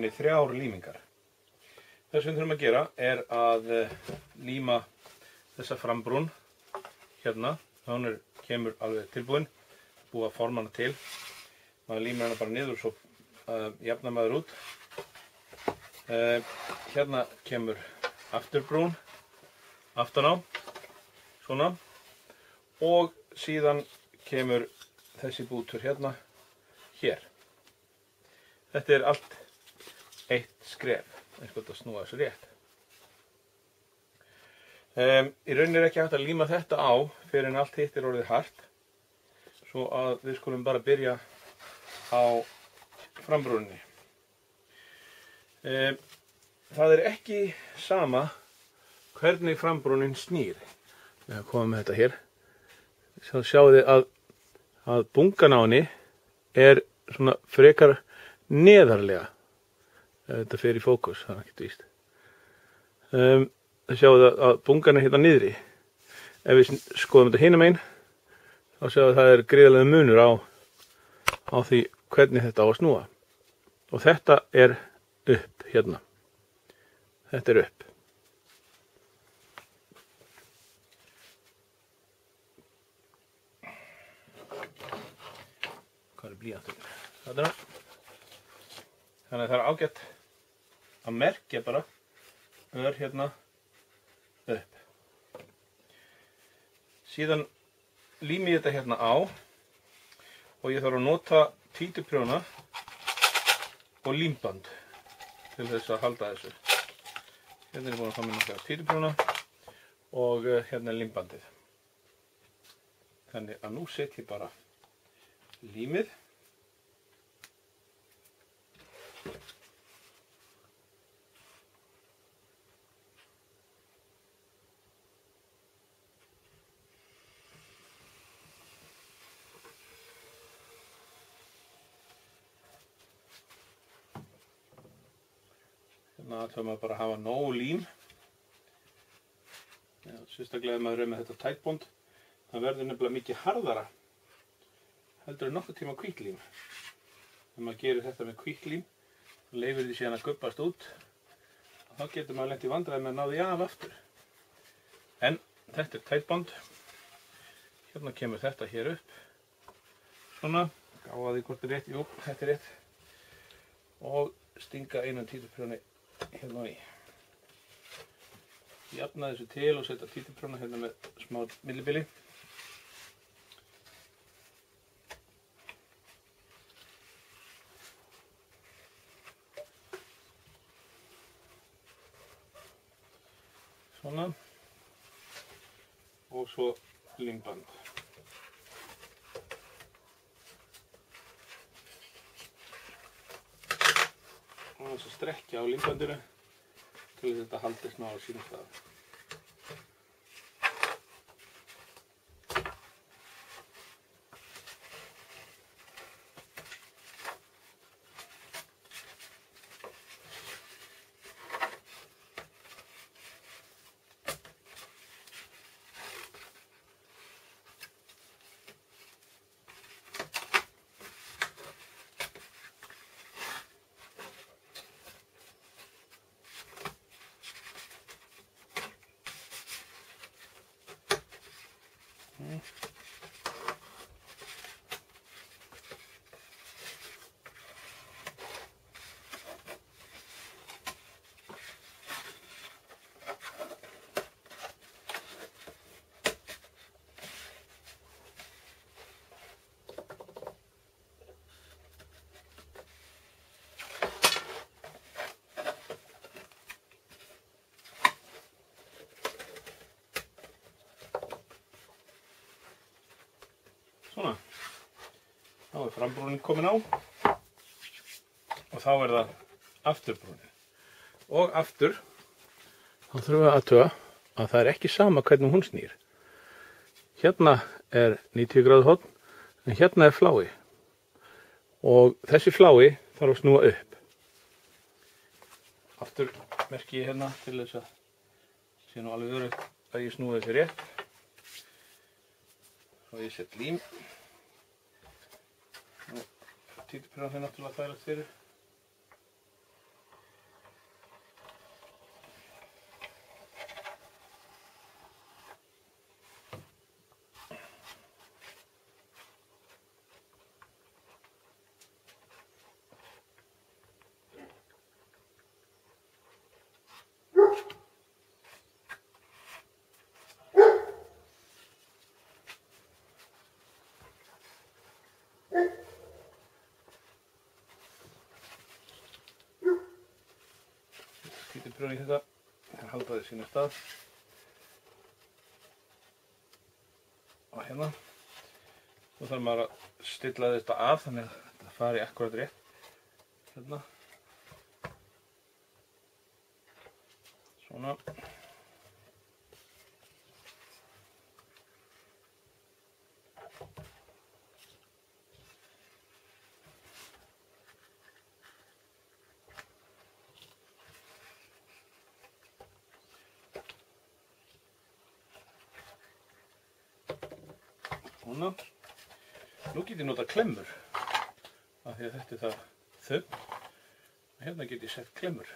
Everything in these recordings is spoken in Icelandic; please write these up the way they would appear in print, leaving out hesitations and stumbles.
rauninni 3 límingar. Það sem við þurfum að gera er að líma þessa frambrún hérna. Hún kemur alveg tilbúin, búið að forma hana til. Maður límir hana bara niður og svo jafnar maður út. Hérna kemur afturbrún, aftan á, svona. Og síðan kemur þessi bútur hérna, hér. Þetta er allt eitt skref, eins og þetta snúa þessu rétt. Í rauninni ekki hægt að líma þetta á fyrir en allt hitt orðið hart, svo að við skulum bara byrja á frambrúninni. Það er ekki sama hvernig frambrúnin snýr. Við komum með þetta hér. Sjáu þið að bungan á henni er svona frekar neðarlega. Þetta fer í fókus, það er ekkert víst. Sjáu þið að bungan er hérna niðri. Ef við skoðum þetta hinum einn, þá sjáu þið að það er gríðarlega munur á því hvernig þetta á að snúa. Og þetta er upp hérna. Þetta er upp. Hvað er blýantur? Þarna. Þannig að það er ágætt að merkja bara hérna upp. Síðan lími ég þetta hérna á og ég þarf að nota títuprjóna og límband til þess að halda þessu. Hérna er ég búin að fá mér nokkra títuprjóna og hérna er límbandið. Þannig að nú set ég bara límið. Hérna ætlum við bara að hafa nógu lím. Sérstaklega ef maður er með þetta tætbond, það verður nefnilega mikið harðara heldur en nokkuð tíma hvítlím. Ef maður gerir þetta með hvítlím og leyfir því síðan að gubbast út, þá getur maður lent í vandræði með að ná því af aftur. En þetta er tætbond. Hérna kemur þetta hér upp. Svona, gáða því hvort er rétt. Jú, þetta er rétt. Og stinga einu títuprjóni hérna í. Jafna þessu til og setja títuprjóna hérna með smá millibili. Svona. Og svo límband. Og þess að strekkja á límbandinu til þess að þetta haldist ná á sínum stað. Svona, þá er frambrúnin komin á og þá er það afturbrúnin. Og aftur, þá þurfum við að athuga að það er ekki sama hvernig hún snýr. Hérna er 90 gráðu horn, en hérna er flái. Og þessi flái þarf að snúa upp. Aftur merki ég hérna til þess að sé nú alveg örugt að ég snúi þessi rétt. Og ég set lím. Títuprjónan er náttúrulega þægilegt fyrir. fyrir í þetta, það halda þið sína stað. Og hérna, nú þarf maður að stilla þetta af þannig að þetta fari akkurat rétt. Hérna. Svona. Svona. Nú get ég nota klemmur, af því að þetta er það þunnt. Hérna get ég sett klemmur.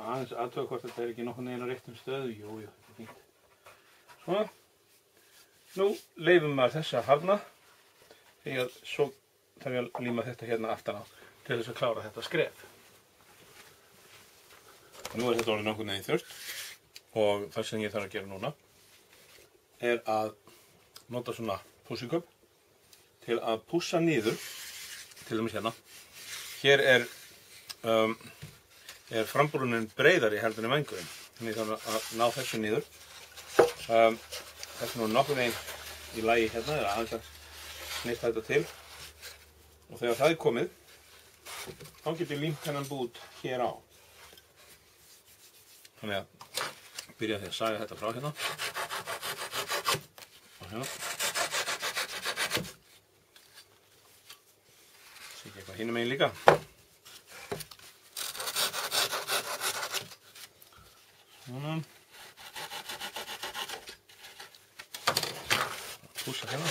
Aðeins aðtöga hvort þetta er ekki nokkuð neginn á réttum stöðu. Jú, þetta er fínt. Svona. Nú leifum maður þessa að harðna. Því að svo þarf ég að líma þetta hérna aftan á til þess að klára þetta skref. Og nú er þetta orðið nokkuð neginn þurrt. Og það sem ég þarf að gera núna er að nota svona pússuköp til að pússa niður, til dæmis hérna. Hér er frambrúnin breiðari heldur en vængurinn. Þannig þarf að ná þessu niður. Þessu nú nokkuð veginn í lagi hérna, er aðeins að snippa þetta til. Og þegar það er komið, þá get ég límt þennan bút hér á. Þannig að byrja því að saga þetta frá hérna. Og hérna. Sé ekki eitthvað hinum megin líka. Svona. Pússa hérna.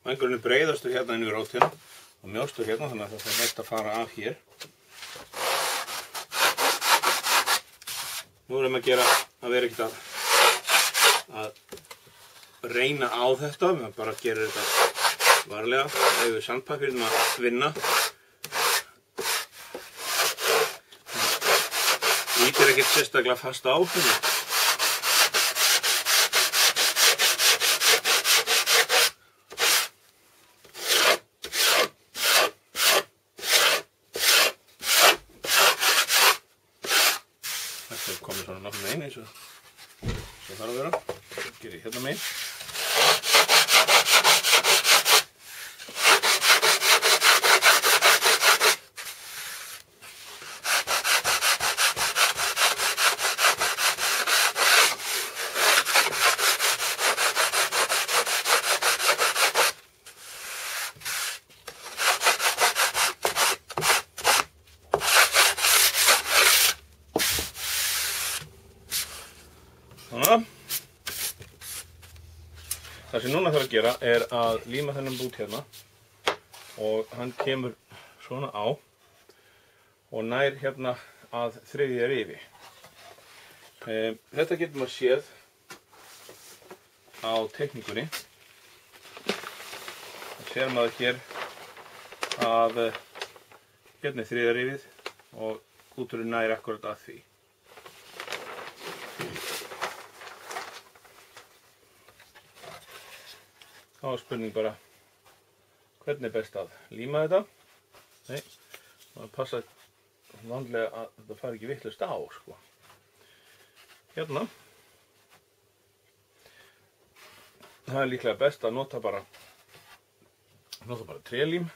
Vængurinn er breiðastur hérna inn við rótina og mjóstur hérna, þannig að það er mest að fara af hér. Nú erum við að gera að vera ekkert að reyna á þetta, við bara gerum þetta varlega. Ef við sandpapirinn að vinna. Ítir ekkert sérstaklega fast á hérna. Þetta er komið svona nokkuð megin eins og það þarf að vera. Það gerir ég hérna megin. Svona. Það sem núna þarf að gera er að líma þennan bút hérna og hann kemur svona á og nær hérna að þriðja rifi. Þetta getur maður séð á teikningunni. Það sér maður hér að hérna er þriðja rifið og kúturinn nær akkurat að því. Þá er spurning bara, hvernig er best að líma þetta? Nei, það passa vanlega að þetta fari ekki vitlaust á, sko. Hérna. Það er líklega best að nota bara trélím,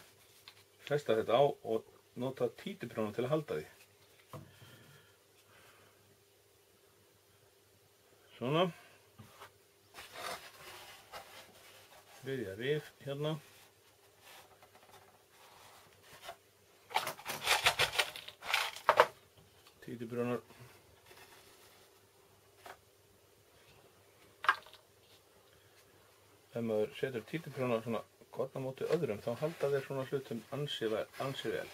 festa þetta á og nota títuprjóna til að halda því. Svona. Byrja rif hérna. Títuprjónar. Ef maður setur títuprjóna svona gott á móti öðrum, þá halda þeir svona hlutum ansi vel.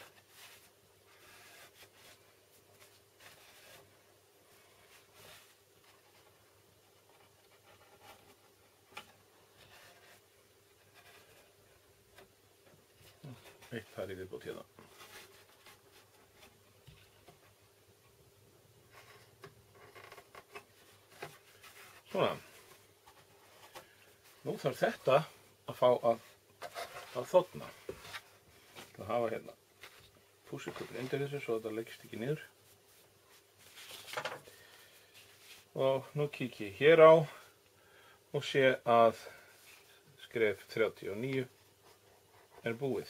Eitt par í viðbót hérna. Svona. Nú þarf þetta að fá að þorna. Það hafa hérna pússukökur undir þessu svo þetta leggist ekki niður. Og nú kíki ég hér á og sé að skref 39 er búið.